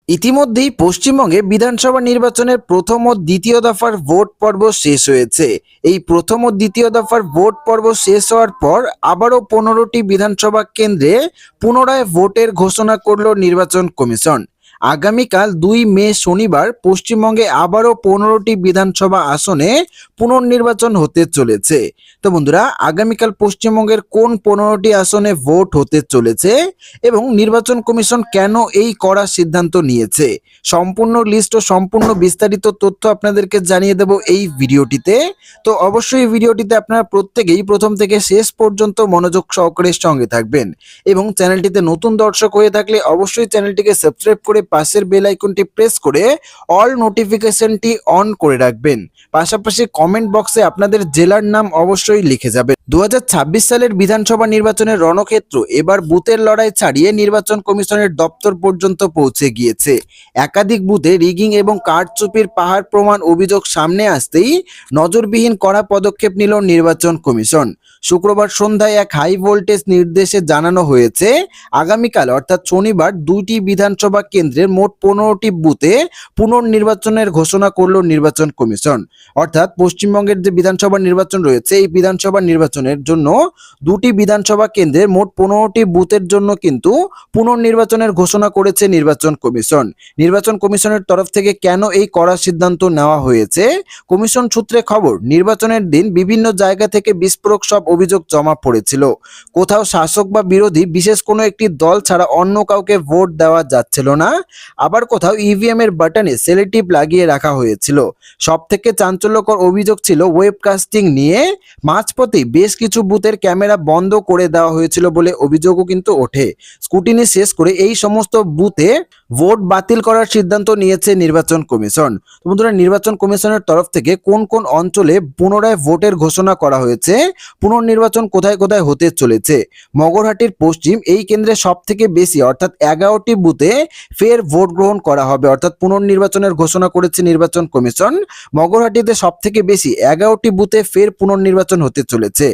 ইতিমধ্যেই পশ্চিমবঙ্গে বিধানসভা নির্বাচনের প্রথম ও দ্বিতীয় দফার ভোট পর্ব শেষ হয়েছে। এই প্রথম ও দ্বিতীয় দফার ভোট পর্ব শেষ হওয়ার পর আবারও 15টি বিধানসভা কেন্দ্রে পুনরায় ভোটের ঘোষণা করল নির্বাচন কমিশন। আগামীকাল 2 মে শনিবার পশ্চিমবঙ্গে আবারও 15টি বিধানসভা আসনে পুনর্নির্বাচন হতে চলেছে। তো বন্ধুরা, আগামীকাল পশ্চিমবঙ্গের কোন 15টি আসনে ভোট হতে চলেছে এবং নির্বাচন কমিশন কেন এই কড়া সিদ্ধান্ত নিয়েছে, সম্পূর্ণ লিস্ট ও সম্পূর্ণ বিস্তারিত তথ্য আপনাদেরকে জানিয়ে দেব এই ভিডিওটিতে। তো অবশ্যই ভিডিওটিতে আপনারা প্রত্যেকেই প্রথম থেকে শেষ পর্যন্ত মনোযোগ সহকারে সঙ্গে থাকবেন এবং চ্যানেলটিতে নতুন দর্শক হয়ে থাকলে অবশ্যই চ্যানেলটিকে সাবস্ক্রাইব করে পাশের বেল আইকনটি প্রেস করে অল নোটিফিকেশনটি অন করে রাখবেন। পাশাপাশি কমেন্ট বক্সে আপনাদের জেলার নাম অবশ্যই লিখে যাবেন। 2026 সালের বিধানসভা নির্বাচনের রণক্ষেত্র এবার বুথের লড়াই ছাড়িয়ে নির্বাচন কমিশনের দপ্তর পর্যন্ত পৌঁছে গিয়েছে। একাধিক বুথে রিগিং এবং কারচুপির পাহাড় প্রমাণ অভিযোগ সামনে আসতেই নজরবিহীন কড়া পদক্ষেপ নিল নির্বাচন কমিশন। শুক্রবার সন্ধ্যায় এক হাই ভোল্টেজ নির্দেশে জানানো হয়েছে, আগামীকাল অর্থাৎ শনিবার 2টি বিধানসভা কেন্দ্রের মোট 15টি বুথে পুনর্নির্বাচনের ঘোষণা করল নির্বাচন কমিশন। অর্থাৎ পশ্চিমবঙ্গের যে বিধানসভা নির্বাচন রয়েছে, এই বিধানসভা নির্বাচনের জন্য 2টি বিধানসভা কেন্দ্রের মোট 15টি বুথের জন্য কিন্তু পুনর্নির্বাচনের ঘোষণা করেছে নির্বাচন কমিশন। নির্বাচন কমিশনের তরফ থেকে কেন এই কড়া সিদ্ধান্ত নেওয়া হয়েছে? কমিশন সূত্রে খবর, নির্বাচনের দিন বিভিন্ন জায়গা থেকে বিস্ফোরক সব অভিযোগ জমা পড়েছিল। কোথাও শাসক বা বিরোধী বিশেষ কোনো একটি দল ছাড়া অন্য কাউকে ভোট দেওয়া যাচ্ছিল না, আবার কোথাও ইভিএম এর বাটনে সেলেটিভ লাগিয়ে রাখা হয়েছিল। সব থেকে চাঞ্চল্যকর অভিযোগ ছিল ওয়েবকাস্টিং নিয়ে। মাঝপথেই বেশ কিছু বুথের ক্যামেরা বন্ধ করে দেওয়া হয়েছিল বলে অভিযোগও কিন্তু ওঠে। স্ক্রুটিনি শেষ করে এই সমস্ত বুথে ভোট বাতিল করার সিদ্ধান্ত নিয়েছে নির্বাচন কমিশন। তো বন্ধুরা, নির্বাচন কমিশনের তরফ থেকে কোন কোন অঞ্চলে পুনরায় ভোটের ঘোষণা করা হয়েছে, পুনর্নির্বাচন কোথায় কোথায় হতে চলেছে। মগরহাটির পশ্চিম এই কেন্দ্রে সব থেকে বেশি অর্থাৎ 11টি বুথে ফের ভোট গ্রহণ করা হবে, অর্থাৎ পুনর্নির্বাচনের ঘোষণা করেছে নির্বাচন কমিশন। মগরহাটিতে সব থেকে বেশি 11টি বুথে ফের পুনর্নির্বাচন হতে চলেছে।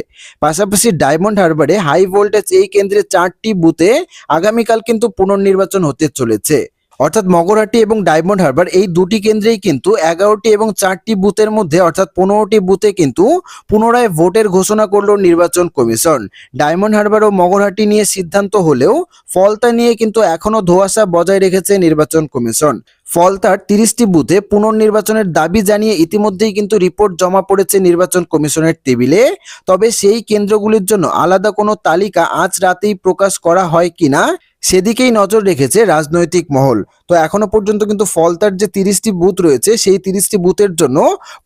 পাশাপাশি ডায়মন্ড হারবারে হাই ভোল্টেজ এই কেন্দ্রে 4টি বুথে আগামীকাল কিন্তু পুনর্নির্বাচন হতে চলেছে। অর্থাৎ মগরহাটি এবং ডায়মন্ড হারবার এই দুটি কেন্দ্রেই কিন্তু 11টি এবং 4টি বুথের মধ্যে অর্থাৎ 15টি বুথে কিন্তু পুনরায় ভোটের ঘোষণা করলো নির্বাচন কমিশন। ডায়মন্ড হারবার ও মগরহাটি নিয়ে সিদ্ধান্ত হলেও ফলতা নিয়ে কিন্তু এখনো ধোঁয়াশা বজায় রেখেছে নির্বাচন কমিশন। ফলতার 30টি বুথে পুনর্নির্বাচনের দাবি জানিয়ে ইতিমধ্যেই কিন্তু রিপোর্ট জমা পড়েছে নির্বাচন কমিশনের টেবিলে। তবে সেই কেন্দ্রগুলির জন্য আলাদা কোনো তালিকা আজ রাতেই প্রকাশ করা হয় কিনা সেদিকেই নজর রেখেছে রাজনৈতিক মহল। তো এখনো পর্যন্ত কিন্তু ফলতার যে 30টি বুথ রয়েছে, সেই 30টি বুথের জন্য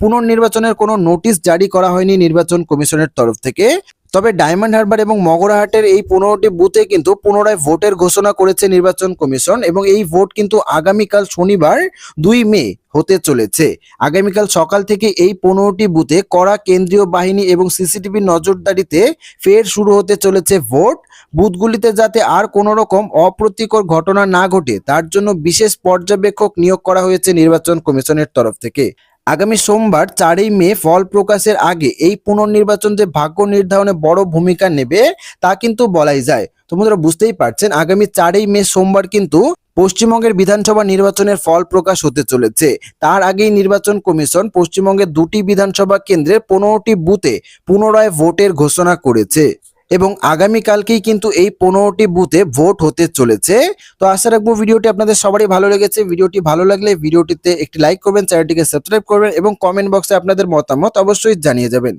পুনর্নির্বাচনের কোনো নোটিশ জারি করা হয়নি নির্বাচন কমিশনের তরফ থেকে। তবে ডায়মন্ড হারবার এবং মগরাহাটের এই 15টি বুথে কিন্তু পুনরায় ভোটের ঘোষণা করেছে নির্বাচন কমিশন এবং এই ভোট কিন্তু আগামীকাল শনিবার 2 মে হতে চলেছে। আগামীকাল সকাল থেকে এই 15টি বুথে কড়া কেন্দ্রীয় বাহিনী এবং সিসিটিভির নজরদারিতে ফের শুরু হতে চলেছে ভোট। বুথগুলিতে যাতে আর কোনো রকম অপ্রীতিকর ঘটনা না ঘটে তার জন্য বিশেষ পর্যবেক্ষক নিয়োগ করা হয়েছে নির্বাচন কমিশনের তরফ থেকে। আগামী সোমবার 4 মে ফল প্রকাশের আগে এই পুনর্নির্বাচন যে ভাগ্য নির্ধারণে বড় ভূমিকা নেবে তা কিন্তু বলাই যায়। তো বন্ধুরা, বুঝতেই পারছেন, আগামী 4 মে সোমবার কিন্তু পশ্চিমবঙ্গের বিধানসভা নির্বাচনের ফল প্রকাশ হতে চলেছে। তার আগেই নির্বাচন কমিশন পশ্চিমবঙ্গের 2টি বিধানসভা কেন্দ্রে 15টি বুথে পুনরায় ভোটের ঘোষণা করেছে এবং আগামীকালকেই কিন্তু এই 15টি বুথে ভোট হতে চলেছে। তো আশা রাখবো ভিডিওটি আপনাদের সবারই ভালো লেগেছে। ভিডিওটি ভালো লাগলে ভিডিওটিতে একটি লাইক করবেন, চ্যানেলটিকে সাবস্ক্রাইব করবেন এবং কমেন্ট বক্সে আপনাদের মতামত অবশ্যই জানিয়ে যাবেন।